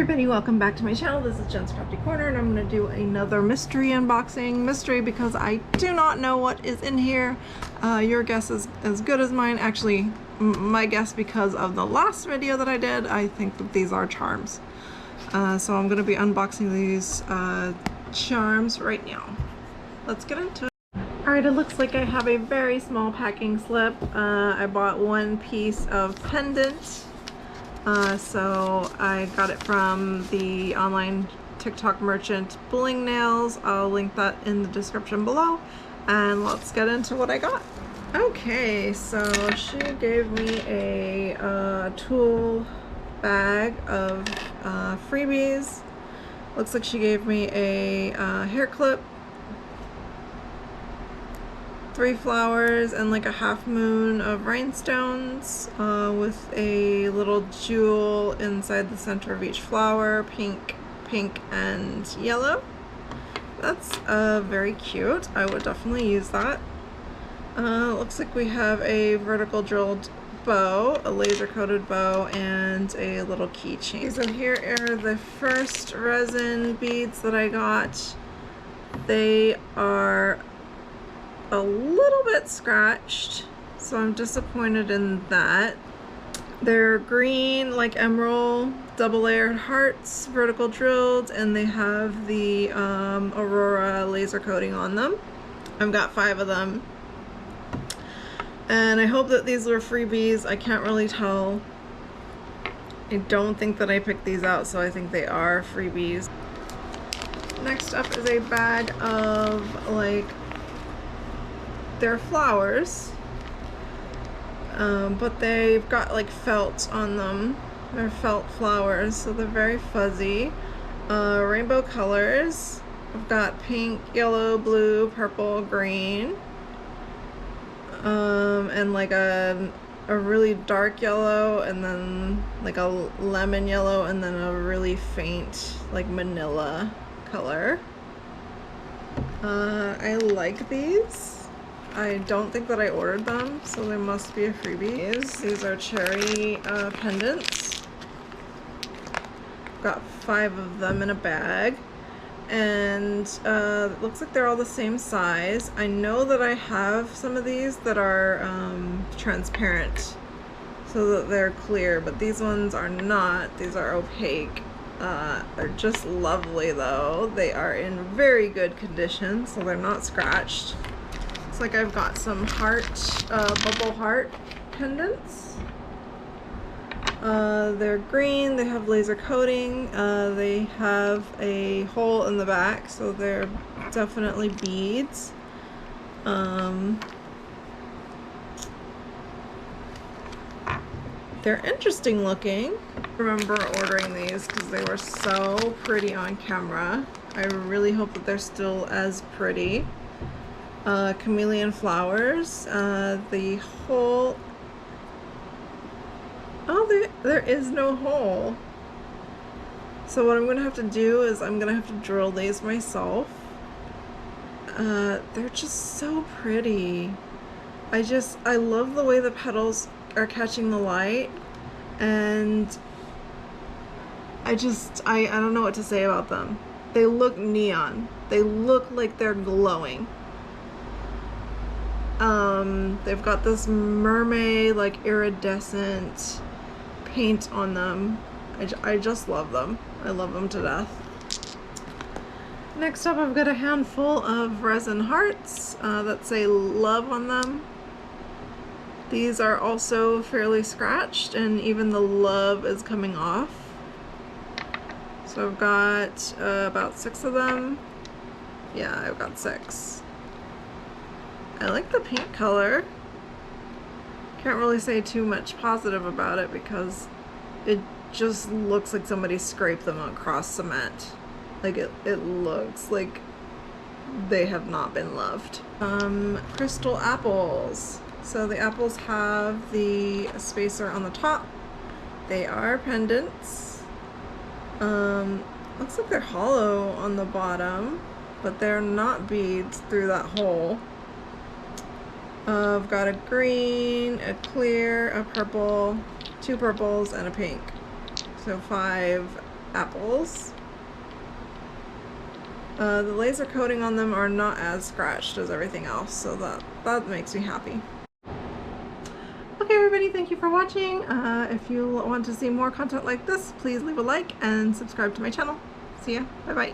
everybody, welcome back to my channel. This is Jen's Crafty Corner and I'm going to do another mystery unboxing. Mystery because I do not know what is in here. Your guess is as good as mine. Actually, my guess because of the last video that I did, I think that these are charms. So I'm going to be unboxing these charms right now. Let's get into it. Alright, it looks like I have a very small packing slip. I bought one piece of pendant. So I got it from the online TikTok merchant Bling Nails. I'll link that in the description below, and let's get into what I got. Okay, so she gave me a tool bag of freebies. Looks like she gave me a hair clip, 3 flowers, and like a half moon of rhinestones with a little jewel inside the center of each flower, pink, and yellow. That's very cute. I would definitely use that. Looks like we have a vertical drilled bow, a laser coated bow, and a little keychain. So here are the first resin beads that I got. They are a little bit scratched, so I'm disappointed in that. They're green, like emerald, double layered hearts, vertical drilled, and they have the Aurora laser coating on them. I've got 5 of them, and I hope that these were freebies. I can't really tell. I don't think that I picked these out, so I think they are freebies. Next up is a bag of like they're flowers, but they've got like felt on them. They're felt flowers, so they're very fuzzy. Rainbow colors. I've got pink, yellow, blue, purple, green, and like a really dark yellow, and then like a lemon yellow, and then a really faint like manila color. I like these. I don't think that I ordered them, so they must be a freebie. These are cherry pendants. Got 5 of them in a bag, and it looks like they're all the same size. I know that I have some of these that are transparent, so that they're clear, but these ones are not. These are opaque. They're just lovely though. They are in very good condition, so they're not scratched. Looks like I've got some heart, bubble heart pendants. They're green, they have laser coating, they have a hole in the back, so they're definitely beads. They're interesting looking. I remember ordering these because they were so pretty on camera. I really hope that they're still as pretty. Chameleon flowers. The hole. Oh, there is no hole. So what I'm gonna have to do is I'm gonna have to drill these myself. They're just so pretty. I love the way the petals are catching the light, and I don't know what to say about them. They look neon. They look like they're glowing. They've got this mermaid like iridescent paint on them. I just love them. I love them to death. Next up, I've got a handful of resin hearts that say love on them. These are also fairly scratched, and even the love is coming off. So I've got about 6 of them. Yeah, I've got 6. I like the pink color. Can't really say too much positive about it because it just looks like somebody scraped them across cement. Like it looks like they have not been loved. Crystal apples. So the apples have the spacer on the top. They are pendants. Looks like they're hollow on the bottom, but they're not beads through that hole. I've got a green, a clear, a purple, 2 purples, and a pink. So 5 apples. The laser coating on them are not as scratched as everything else, so that makes me happy. Okay everybody, thank you for watching. If you want to see more content like this, please leave a like and subscribe to my channel. See ya. Bye bye.